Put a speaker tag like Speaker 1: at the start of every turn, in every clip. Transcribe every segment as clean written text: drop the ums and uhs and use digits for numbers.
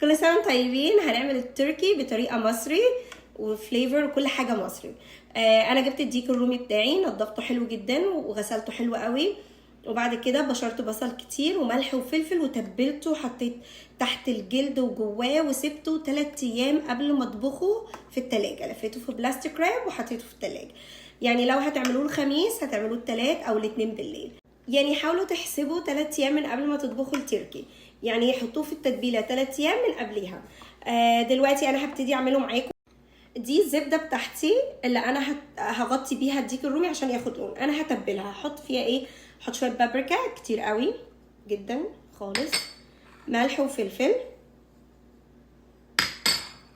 Speaker 1: كل سنه وانتم طيبين. هنعمل التركي بطريقه مصري وفليفر وكل حاجه مصري. انا جبت الديك الرومي بتاعي، نضفته حلو جدا وغسلته حلو قوي، وبعد كده بشرته بصل كتير وملح وفلفل وتبلته، حطيت تحت الجلد وجواه وسبته 3 ايام قبل ما اطبخه في التلاجة. لفيته في بلاستيك راب وحطيته في التلاجة. يعني لو هتعملوه الخميس هتعملوه التلات او الاثنين بالليل. يعني حاولوا تحسبوا 3 ايام من قبل ما تطبخوا التركي، يعني يحطوه في التتبيله 3 ايام من قبلها. دلوقتي انا هبتدي اعمله معاكم. دي الزبده بتاعتي اللي انا هغطي بيها الديك الرومي عشان ياخد لون. انا هتبلها، هحط فيها ايه؟ هحط شويه بابريكا كتير قوي جدا خالص، ملح وفلفل،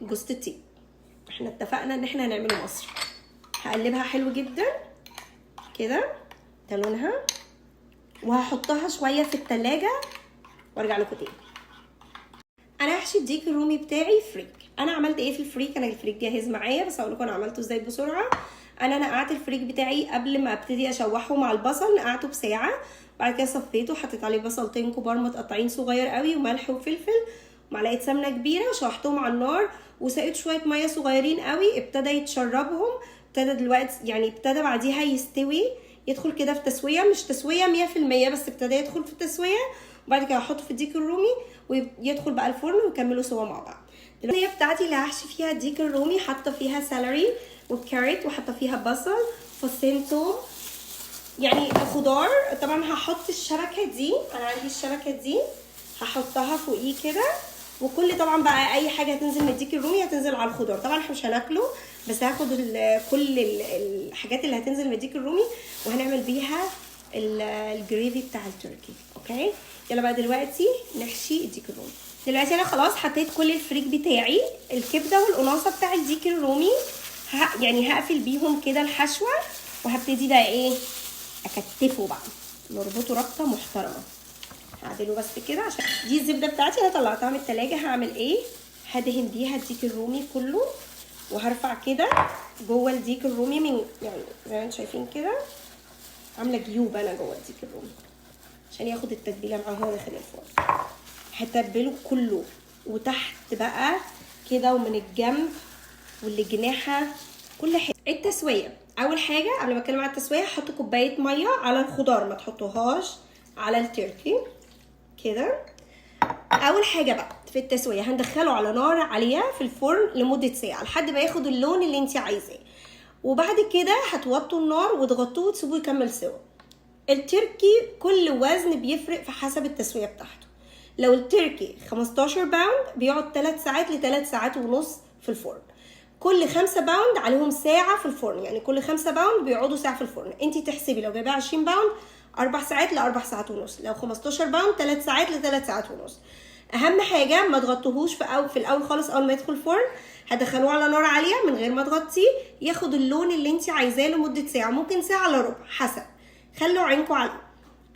Speaker 1: جوز الطيب. احنا اتفقنا ان احنا هنعمله مصري. هقلبها حلو جدا كده، ده لونها، وهحطها شويه في التلاجة وارجع لكم تاني. انا هحشي الديك الرومي بتاعي فريك. انا عملت ايه في الفريك؟ انا الفريك جاهز معايا، بس هقول لكم انا عملته ازاي بسرعه. انا نقعت الفريك بتاعي قبل ما ابتدي اشوحه مع البصل، نقعته بساعه، بعد كده صفيته، حطيت عليه بصلتين كبار متقطعين صغير قوي وملح وفلفل ومعلقه سمنه كبيره، شوحتهم على النار وسقيت شويه ميه صغيرين قوي، ابتدى يتشربهم، ابتدى دلوقتي يعني ابتدى بعديها يستوي، يدخل كده في تسويه، مش تسويه 100% بس ابتدى يدخل في التسويه، وبعد كده احطه في الديك الرومي ويدخل بقى الفرن ويكملوا سوا مع بعض. الصينيه بتاعتي اللي هحشي فيها الديك الرومي حاطه فيها سيلري وكاريت، وحاطه فيها بصل، فصين توم، يعني خضار. طبعا هحط الشبكه دي، انا عندي الشبكه دي هحطها فوقيه كده، وكل طبعا بقى اي حاجه هتنزل من الديك الرومي هتنزل على الخضار. طبعا احنا مش هناكله، بس هاخد كل الحاجات اللي هتنزل من الديك الرومي وهنعمل بيها الجريفي بتاع التركي. اوكي، يلا بقى دلوقتي نحشي الديك الرومي. دلوقتي انا خلاص حطيت كل الفريك بتاعي، الكبده والقناصه بتاع الديك الرومي، يعني هقفل بيهم كده الحشوه، وهبتدي بقى ايه، اكتفه بقى، نربطه ربطه محترمه. هعدله بس كده عشان دي الزبده بتاعتي انا طلعتها من التلاجة. هعمل ايه؟ هدهن بيها الديك الرومي كله، وهرفع كده جوه الديك الرومي من يعني زي ما انتم شايفين كده، عامله جيوب انا جوه الديك الرومي عشان ياخد التتبيله معاه وهو داخل الفرن. هتبله كله، وتحت بقى كده ومن الجنب والجناحه كل حته. التسويه، اول حاجه قبل ما اتكلم عن التسويه، حط كوبايه ميه على الخضار، ما تحطوهاش على التركي كده. اول حاجه بقى في التسويه هندخله على نار عاليه في الفرن لمده ساعه لحد ما ياخد اللون اللي انت عايزاه، وبعد كده هتوطوا النار وتغطوه وتسيبوه يكمل سوا. التركي كل وزن بيفرق في حسب التسويه بتاعته. لو التركي 15 باوند بيقعد 3 ساعات ل 3 ساعات ونص في الفرن. كل 5 باوند عليهم ساعه في الفرن، يعني كل 5 باوند بيقعدوا ساعه في الفرن. انتي تحسبي لو جايباه 20 باوند 4 ساعات ل 4 ساعات ونص، لو 15 باوند 3 ساعات ل 3 ساعات ونص. اهم حاجه ما تغطوهوش في الاول خالص. اول ما يدخل الفرن هتدخلوه على نار عاليه من غير ما تغطيه، ياخد اللون اللي انت عايزاه لمده ساعه، ممكن ساعه الا ربع حسب، خلوا عينكم عليه.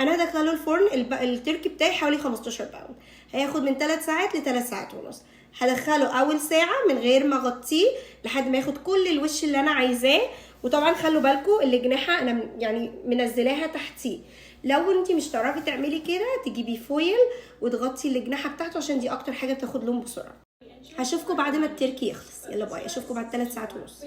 Speaker 1: انا هدخله الفرن التركي بتاعي حوالي 15 باوند، هياخد من 3 ساعات ل 3 ساعات ونص. هدخله اول ساعه من غير ما اغطيه لحد ما ياخد كل الوش اللي انا عايزاه. وطبعا خلوا بالكم الجناحه انا يعني منزلاها تحتيه، لو انتي مش تعرفي تعملي كده تجيبي فويل وتغطي الجناحه بتاعته عشان دي اكتر حاجه بتاخد لون بسرعه. هشوفكم بعد ما التركي يخلص. يلا باي، اشوفكم بعد 3 ساعات ونص.